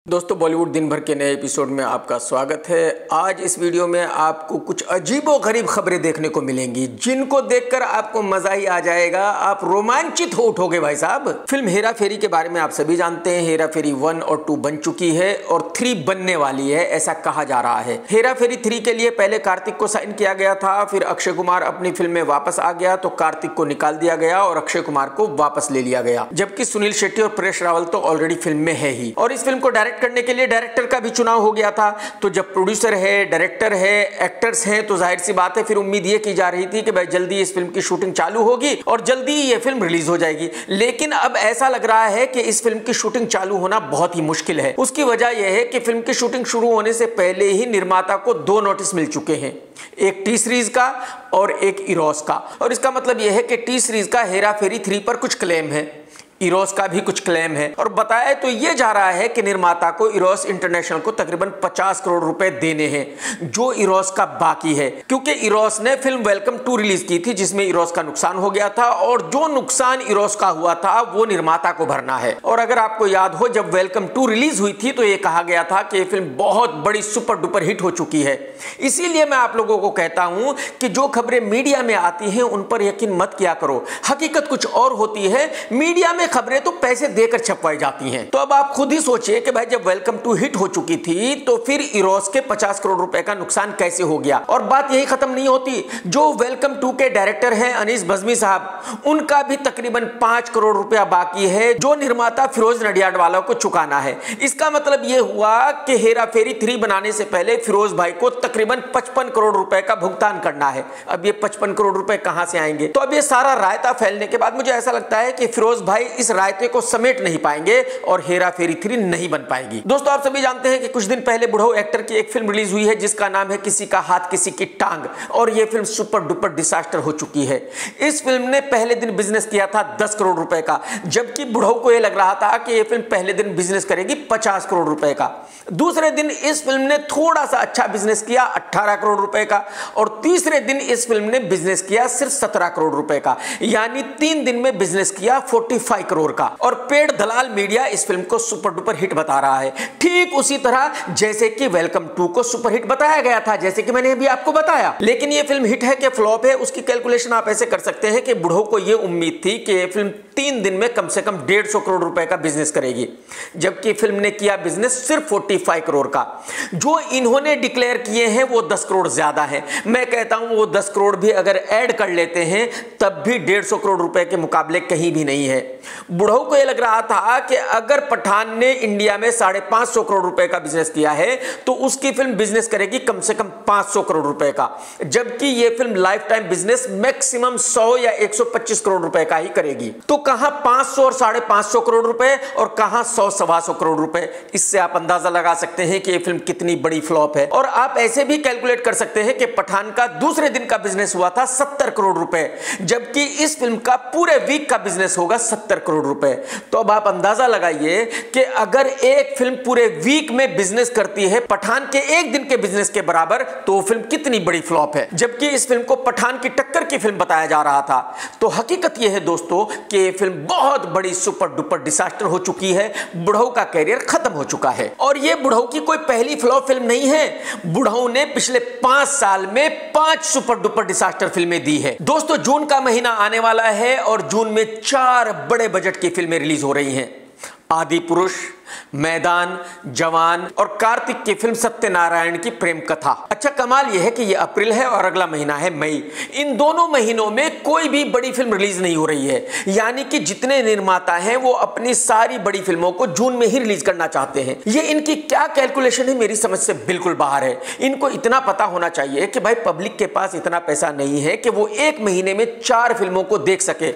दोस्तों बॉलीवुड दिन भर के नए एपिसोड में आपका स्वागत है। आज इस वीडियो में आपको कुछ अजीबोगरीब खबरें देखने को मिलेंगी जिनको देखकर आपको मजा ही आ जाएगा, आप रोमांचित हो उठोगे भाई साहब। फिल्म हेरा फेरी के बारे में आप सभी जानते हैं। हेरा फेरी 1 और 2 बन चुकी है और 3 बनने वाली है, ऐसा कहा जा रहा है। हेरा फेरी 3 के लिए पहले कार्तिक को साइन किया गया था, फिर अक्षय कुमार अपनी फिल्म में वापस आ गया तो कार्तिक को निकाल दिया गया और अक्षय कुमार को वापस ले लिया गया, जबकि सुनील शेट्टी और परेश रावल तो ऑलरेडी फिल्म में है ही। और इस फिल्म को डायरेक्ट करने के लिए डायरेक्टर का भी चुनाव हो गया था। तो जब प्रोड्यूसर है, डायरेक्टर है, एक्टर्स हैं, तो जाहिर सी बात है फिर उम्मीद ये की जा रही थी कि भाई जल्दी इस फिल्म की शूटिंग चालू होगी और जल्दी ये फिल्म रिलीज हो जाएगी। लेकिन अब ऐसा लग रहा है कि इस फिल्म की शूटिंग चालू होना बहुत ही मुश्किल है। उसकी वजह यह है कि फिल्म की शूटिंग शुरू होने से पहले ही निर्माता को 2 नोटिस मिल चुके हैं, एक टी सीरीज का और एक इरोस का। और इसका मतलब यह है कि टी सीरीज का हेरा फेरी 3 पर कुछ क्लेम है, इरोस का भी कुछ क्लेम है। और बताया तो ये जा रहा है कि निर्माता को इरोस इंटरनेशनल को तकरीबन 50 करोड़ रुपए देने हैं जो इरोस का बाकी है, क्योंकि इरोस ने फिल्म वेलकम 2 रिलीज की थी जिसमें इरोस का नुकसान हो गया था और जो नुकसान इरोस का हुआ था वो निर्माता को भरना है। और अगर आपको याद हो, जब वेलकम 2 रिलीज हुई थी तो ये कहा गया था कि ये फिल्म बहुत बड़ी सुपर डुपर हिट हो चुकी है। इसीलिए मैं आप लोगों को कहता हूं कि जो खबरें मीडिया में आती हैं उन पर यकीन मत किया करो, हकीकत कुछ और होती है। मीडिया में खबरें तो पैसे देकर छपवाई जाती हैं। तो अब आप खुद ही सोचिए कि भाई जब वेलकम 2 हिट हो चुकी थी तो फिर इरोस के 50 करोड़ रुपए का नुकसान कैसे हो गया। और बात यही खत्म नहीं होती, जो वेलकम 2 के डायरेक्टर हैं अनीस बज़मी साहब, उनका भी तकरीबन 5 करोड़ रुपया बाकी है जो निर्माता फिरोज नडियाडवाला को चुकाना है। इसका मतलब यह हुआ कि हेरा फेरी 3 बनाने से पहले फिरोज भाई को तकरीबन 55 करोड़ रुपए का भुगतान करना है। अब ये 55 करोड़ रुपए कहां से आएंगे। तो अब ये सारा रायता फैलने के बाद मुझे ऐसा लगता है कि फिरोज भाई इस रायते को समेट नहीं पाएंगे और हेरा फेरी 3 नहीं बन पाएगी। दोस्तों आप सभी जानते हैं कि कुछ दिन पहले बुढ़ऊ एक्टर की एक फिल्म रिलीज हुई है जिसका नाम है किसी का हाथ किसी की टांग, और यह फिल्म सुपर डुपर डिजास्टर हो चुकी है। इस फिल्म ने पहले दिन बिजनेस किया था 10 करोड़ रुपए का, जबकि बुढ़ऊ को यह लग रहा था कि यह फिल्म पहले दिन बिजनेस करेगी 50 करोड़ रुपए का। दूसरे दिन इस फिल्म ने थोड़ा सा अच्छा बिजनेस किया 18 करोड़ रुपए का, और तीसरे दिन इस फिल्म ने बिजनेस किया सिर्फ 17 करोड़ रुपए का, यानी 3 दिन में बिजनेस किया 45 करोड़ का। और पेड दलाल मीडिया इस फिल्म को सुपर डुपर हिट बता रहा है, ठीक उसी तरह जैसे कि वेलकम 2 को सुपर हिट बताया गया था, जैसे कि मैंने अभी आपको बताया। लेकिन यह फिल्म हिट है कि फ्लॉप है, उसकी कैलकुलेशन आप ऐसे कर सकते हैं कि बुढ़ऊ को यह उम्मीद थी कि यह फिल्म 3 दिन में कम से कम 150 करोड़ रुपए का बिजनेस करेगी, जबकि फिल्म ने किया बिजनेस सिर्फ 45 करोड़ का। जो इन्होंने डिक्लेयर किए हैं वो 10 करोड़ ज्यादा है। मैं कहता हूं वो 10 करोड़ भी अगर ऐड कर लेते हैं तब भी 150 करोड़ रुपए के मुकाबले कहीं भी नहीं है। बुढ़ऊ को यह लग रहा था कि अगर पठान ने इंडिया में 550 करोड़ रुपए का बिजनेस किया है तो उसकी फिल्म बिजनेस करेगी कम से कम 500 करोड़ रुपए का, जबकि यह film life time business maximum 100 या 125 करोड़ रुपए का ही करेगी। तो कहां 500 और 550 करोड़ रुपए और कहां 100-125 करोड़ रुपए। इससे आप अंदाजा लगा सकते हैं कि यह फिल्म कितनी बड़ी फ्लॉप है। और आप ऐसे भी कैलकुलेट कर सकते हैं कि पठान का दूसरे दिन का बिजनेस हुआ था 70 करोड़ रुपए, जबकि इस फिल्म का पूरे वीक का बिजनेस होगा 70 करोड़ रुपए। तो अब आप अंदाजा लगाइए कि अगर एक फिल्म पूरे वीक में बिजनेस करती है पठान के एक दिन के बिजनेस के बराबर, तो फिल्म कितनी बड़ी फ्लॉप है, जबकि इस फिल्म को पठान की टक्कर की फिल्म बताया जा रहा था। तो हकीकत यह है दोस्तों कि यह फिल्म बहुत बड़ी सुपर डुपर डिजास्टर हो चुकी है। बुढ़ऊ का कैरियर खत्म हो चुका है। और यह बुढ़ऊ की कोई पहली फ्लॉप फिल्म नहीं है। बुढ़ऊ ने पिछले 5 साल में 5 सुपर डुपर डिजास्टर फिल्में दी है। दोस्तों जून का महीना आने वाला है और जून में 4 बड़े बजट की फिल्में रिलीज हो रही हैं। आदि पुरुष, मैदान, जवान और कार्तिक की फिल्म सत्यनारायण की प्रेम कथा। अच्छा कमाल यह है कि यह अप्रैल है और अगला महीना है मई। इन दोनों महीनों में कोई भी बड़ी फिल्म रिलीज नहीं हो रही है, यानी कि जितने निर्माता हैं वो अपनी सारी बड़ी फिल्मों को जून में ही रिलीज करना चाहते हैं। ये इनकी क्या कैलकुलेशन है मेरी समझ से बिल्कुल बाहर है। इनको इतना पता होना चाहिए कि भाई पब्लिक के पास इतना पैसा नहीं है कि वो एक महीने में 4 फिल्मों को देख सके।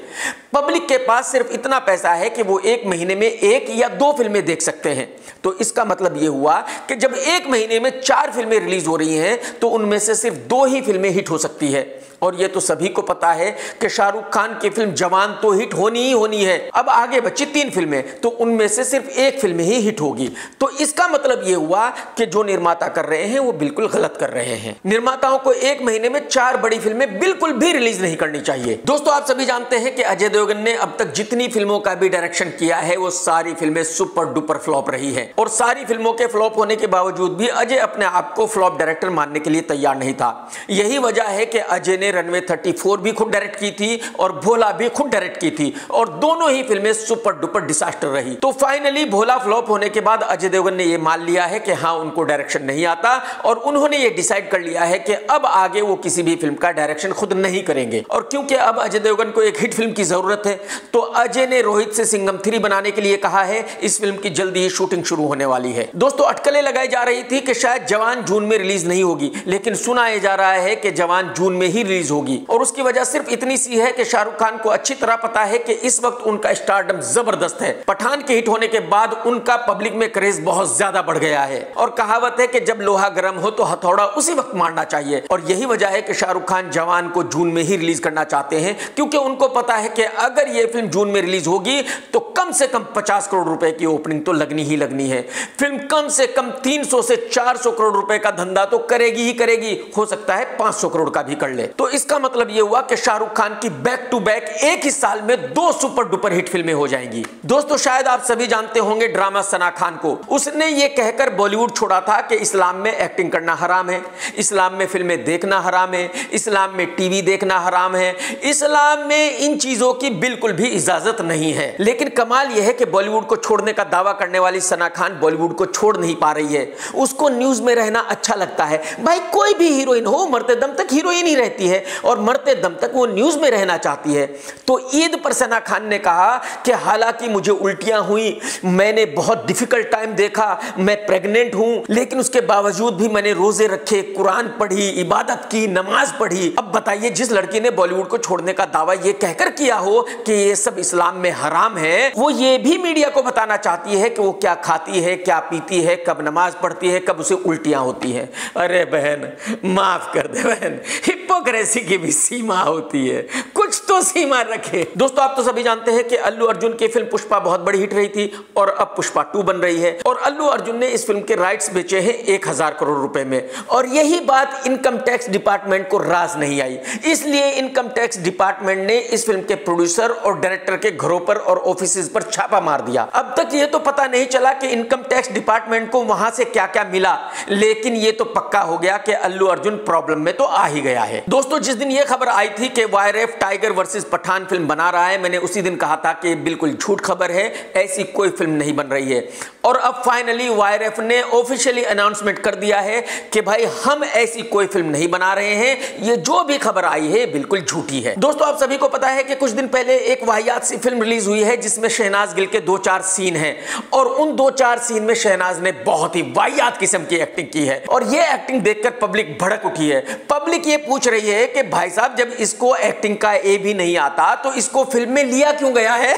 पब्लिक के पास सिर्फ इतना पैसा है कि वो एक महीने में 1 या 2 फिल्में देख सकते हैं। तो इसका मतलब यह हुआ कि जब एक महीने में 4 फिल्में रिलीज हो रही हैं तो उनमें से सिर्फ 2 ही फिल्में हिट हो सकती है। और ये तो सभी को पता है कि शाहरुख खान की फिल्म जवान तो हिट होनी ही होनी है। अब आगे बची 3 फिल्में, तो उनमें से सिर्फ एक फिल्म ही हिट होगी। तो इसका मतलब ये हुआ कि जो निर्माता कर रहे हैं वो बिल्कुल गलत कर रहे हैं। निर्माताओं को एक महीने में 4 बड़ी फिल्में बिल्कुल भी रिलीज नहीं करनी चाहिए। दोस्तों, आप सभी जानते हैं कि अजय देवगन ने अब तक जितनी फिल्मों का भी डायरेक्शन किया है वो सारी फिल्में सुपर डुपर फ्लॉप रही है, और सारी फिल्मों के फ्लॉप होने के बावजूद भी अजय अपने आप को फ्लॉप डायरेक्टर मानने के लिए तैयार नहीं था। यही वजह है कि अजय ने रनवे 34 भी खुद डायरेक्ट की थी और भोला भी खुद डायरेक्ट की थी, और दोनों ही फिल्में सुपर डुपर डिजास्टर रही। तो फाइनली भोला फ्लॉप होने के बाद अजय देवगन ने यह मान लिया है कि हाँ, उनको डायरेक्शन नहीं आता, और उन्होंने ये डिसाइड कर लिया है कि अब आगे वो किसी भी फिल्म का डायरेक्शन खुद नहीं करेंगे। और क्योंकि अब अजय देवगन को एक हिट फिल्म की जरूरत है, तो अजय ने रोहित से सिंघम 3 बनाने के लिए कहा है। इस फिल्म की जल्दी ही शूटिंग शुरू होने वाली है। दोस्तों, अटकलें लगाई जा रही थी कि शायद जवान जून में रिलीज नहीं होगी, लेकिन सुना जा रहा है कि जवान जून में ही रिलीज होगी, और उसकी वजह सिर्फ इतनी सी है कि शाहरुख खान को अच्छी तरह पता है कि इस वक्त उनका स्टारडम जबरदस्त है। पठान के हिट होने के बाद उनका पब्लिक में क्रेज बहुत ज्यादा बढ़ गया है, और कहावत है कि जब लोहा गर्म हो तो हथौड़ा उसी वक्त मारना चाहिए। और यही वजह है कि शाहरुख खान जवान को जून में ही रिलीज करना चाहते हैं, क्योंकि उनको पता है कि अगर यह फिल्म जून में रिलीज होगी तो कम से कम 50 करोड़ रुपए की ओपनिंग तो लगनी ही लगनी है। फिल्म कम से कम 300 से 400 करोड़ रुपए का धंधा तो करेगी ही करेगी, हो सकता है 500 करोड़ का भी कर ले। तो इसका मतलब यह हुआ कि शाहरुख खान की बैक टू बैक एक ही साल में 2 सुपर डुपर हिट फिल्में हो जाएंगी। दोस्तों, शायद आप सभी जानते होंगे ड्रामा सना खान को। उसने ये कहकर बॉलीवुड छोड़ा था कि इस्लाम में एक्टिंग करना हराम है, इस्लाम में फिल्में देखना हराम है, इस्लाम में टीवी देखना हराम है, इस्लाम में इन चीजों की बिल्कुल भी इजाजत नहीं है। लेकिन कमाल यह है कि बॉलीवुड को छोड़ने का दावा करने वाली सना खान बॉलीवुड को छोड़ नहीं पा रही है। उसको न्यूज में रहना अच्छा लगता है। भाई, कोई भी हीरोइन हो, मरते दम तक हीरोइन ही रहती है, और मरते दम तक वो न्यूज में रहना चाहती है। तो ईद पर सना खान ने कहा कि हालांकि मुझे उल्टियां हुई, मैंने बहुत डिफिकल्ट टाइम देखा, मैं प्रेग्नेंट हूं, लेकिन उसके बावजूद भी मैंने रोजे रखे, कुरान पढ़ी, इबादत की, नमाज पढ़ी। अब बताइए, जिस लड़की ने बॉलीवुड को छोड़ने का दावा ये कहकर किया हो कि ये सब इस्लाम में हराम है, वो ये भी मीडिया को बताना चाहती है कि वो क्या खाती है, क्या पीती है, कब नमाज पढ़ती है, कब उसे उल्टियां होती है। अरे बहन, माफ कर दे बहन, हिपोक्रेसी की भी सीमा होती है, कुछ तो सीमा रखे। दोस्तों, आप तो सभी जानते हैं कि अल्लू अर्जुन की फिल्म पुष्पा बहुत बड़ी हिट रही थी, और अब पुष्पा 2 बन रही है, और अल्लू अर्जुन ने इस फिल्म के राइट्स बेचे हैं 1000 करोड़ रुपए में। और यही बात इनकम टैक्स डिपार्टमेंट को राज नहीं आई, इसलिए इनकम टैक्स डिपार्टमेंट ने इस फिल्म के प्रोड्यूसर और डायरेक्टर के घरों पर और ऑफिसेज पर छापा मार दिया। अब तक ये तो पता नहीं चला कि इनकम टैक्स डिपार्टमेंट को वहां से क्या क्या मिला, लेकिन ये तो पक्का हो गया कि अल्लू अर्जुन प्रॉब्लम में तो आ ही गया है। दोस्तों, जिस दिन ये खबर आई थी कि वायरएफ टाइगर वर्सेस पठान फिल्म बना रहा है, मैंने उसी दिन कहा था कि बिल्कुल झूठ खबर है, ऐसी कोई फिल्म नहीं बन रही है। और अब फाइनली वायरएफ ने ऑफिशियली अनाउंसमेंट कर दिया है कि भाई, हम ऐसी कोई फिल्म नहीं बना रहे हैं, ये जो भी खबर आई है बिल्कुल झूठी है। दोस्तों, आप सभी को पता है कि कुछ दिन पहले एक वाहियात सी फिल्म रिलीज हुई है जिसमें शहनाज गिल के 2-4 सीन हैं, और उन 2-4 सीन में शहनाज ने बहुत ही वाहियात किस्म की एक्टिंग की है, और ये एक्टिंग देखकर पब्लिक भड़क उठी है। पब्लिक ये पूछ रही है कि भाई साहब, जब इसको एक्टिंग का ए भी नहीं आता तो इसको फिल्म में लिया क्यों गया है?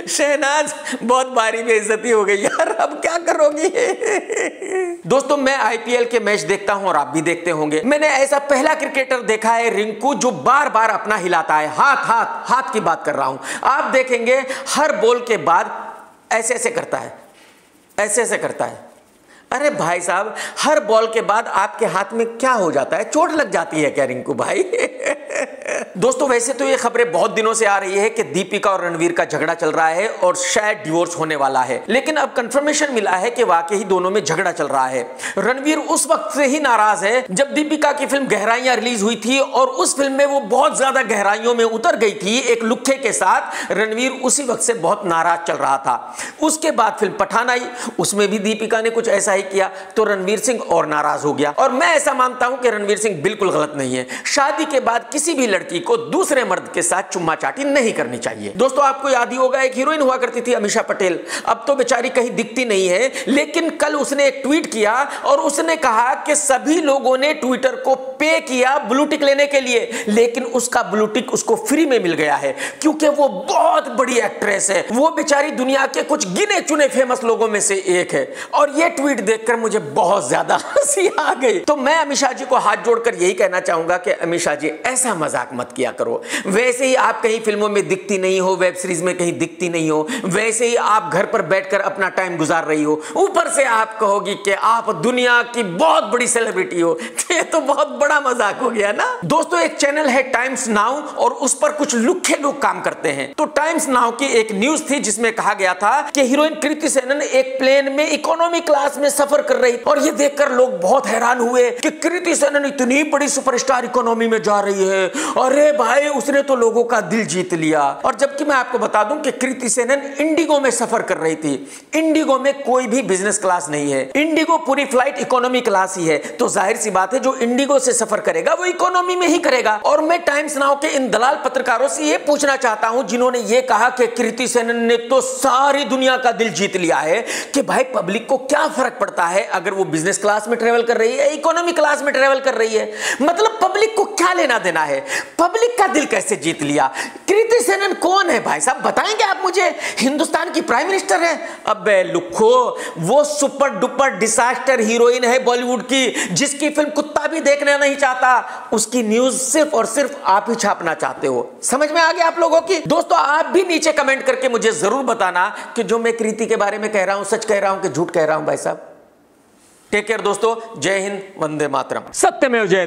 शहनाज, बहुत भारी बेइज्जती हो गई यार, अब क्या करोगी? दोस्तों, मैं आईपीएल के मैच देखता हूं और आप भी देखते होंगे। मैंने ऐसा पहला क्रिकेटर देखा है, रिंकू, जो बार बार अपना हिलाता है, हाथ की बात कर रहा हूं। आप देखेंगे हर बॉल के बाद ऐसे ऐसे करता है, ऐसे ऐसे करता है। अरे भाई साहब, हर बॉल के बाद आपके हाथ में क्या हो जाता है? चोट लग जाती है क्या रिंकू भाई? दोस्तों, वैसे तो ये खबरें बहुत दिनों से आ रही है कि दीपिका और रणवीर का झगड़ा चल रहा है और शायद डिवोर्स होने वाला है, लेकिन अब कंफर्मेशन मिला है कि वाकई दोनों में झगड़ा चल रहा है। रणवीर उस वक्त से ही नाराज है जब दीपिका की फिल्म गहराइयां रिलीज हुई थी, और उस फिल्म में वो बहुत ज्यादा गहराइयों में उतर गई थी एक लुक्खे के साथ। रणवीर उसी वक्त से बहुत नाराज चल रहा था। उसके बाद फिल्म पठान आई, उसमें भी दीपिका ने कुछ ऐसा ही किया, तो रणवीर सिंह और नाराज हो गया। और मैं ऐसा मानता हूं कि रणवीर सिंह बिल्कुल गलत नहीं है। शादी के बाद किसी किसी भी लड़की को दूसरे मर्द के साथ चुम्मा चाटी नहीं करनी चाहिए। दोस्तों आपको याद ही होगा, एक हीरोइन हुआ करती थी अमीषा पटेल, अब तो बेचारी कहीं दिखती नहीं है, लेकिन कल उसने एक ट्वीट किया और उसने कहा कि सभी लोगों ने ट्विटर को पे किया ब्लू टिक लेने के लिए, लेकिन उसका ब्लू टिक उसको फ्री में मिल गया है क्योंकि वो बहुत बड़ी एक्ट्रेस है। वो बेचारी दुनिया के कुछ गिने चुने फेमस लोगों में से एक है। और ये ट्वीट देखकर मुझे बहुत ज्यादा हंसी आ गई। तो मैं अमीषा जी को हाथ जोड़कर यही कहना चाहूंगा कि अमीषा जी ऐसा मजाक मत किया करो। वैसे ही आप कहीं फिल्मों में दिखती नहीं हो, वेब सीरीज में कहीं दिखती नहीं हो, वैसे ही आप घर पर बैठकर अपना टाइम गुजार रही हो, ऊपर से आप कहोगी कि आप दुनिया की बहुत बड़ी सेलिब्रिटी हो। ये तो बहुत बड़ा मजाक हो गया ना। दोस्तों एक चैनल है टाइम्स नाउ और उस पर कुछ लुखे लोग काम करते हैं। तो टाइम्स नाउ की एक न्यूज थी जिसमें कहा गया था कि हीरोइन कृति सेनन एक प्लेन में इकोनॉमी क्लास में सफर कर रही और ये देखकर लोग बहुत हैरान हुए कि कृति सेनन इतनी बड़ी सुपरस्टार इकोनॉमी में जा रही है। अरे भाई उसने तो लोगों का दिल जीत लिया। और जबकि मैं आपको बता दूं कि कृति सेनन इंडिगो में सफर कर रही थी। इंडिगो में कोई भी बिजनेस क्लास नहीं है, इंडिगो पूरी फ्लाइट इकोनॉमी क्लास ही है। तो जाहिर सी बात है जो इंडिगो से सफर करेगा वो इकोनॉमी में ही करेगा। और मैं टाइम्स नाउ के इन दलाल पत्रकारों से ये पूछना चाहता हूं जिन्होंने ये कहा कि कृति सेनन ने तो सारी दुनिया का दिल जीत लिया है, कि भाई पब्लिक को क्या फर्क पड़ता है अगर वो बिजनेस क्लास में ट्रेवल कर रही है, इकोनॉमी क्लास में ट्रेवल कर रही है। मतलब पब्लिक को क्या लेना देना है, पब्लिक का दिल कैसे जीत लिया। कृति सेनन कौन है भाई साहब, बताएंगे आप मुझे? हिंदुस्तान की प्राइम मिनिस्टर है? अबे लुखो, वो सुपर डुपर डिजास्टर हीरोइन है बॉलीवुड की, जिसकी फिल्म कुत्ता भी देखना नहीं चाहता। उसकी न्यूज सिर्फ और सिर्फ आप ही छापना चाहते हो। समझ में आ गया आप लोगों की? दोस्तों आप भी नीचे कमेंट करके मुझे जरूर बताना कि जो मैं कृति के बारे में कह रहा हूं सच कह रहा हूं कि झूठ कह रहा हूं भाई साहब। टेक केयर दोस्तों, जय हिंद, वंदे मातरम, सत्यमेव जयते।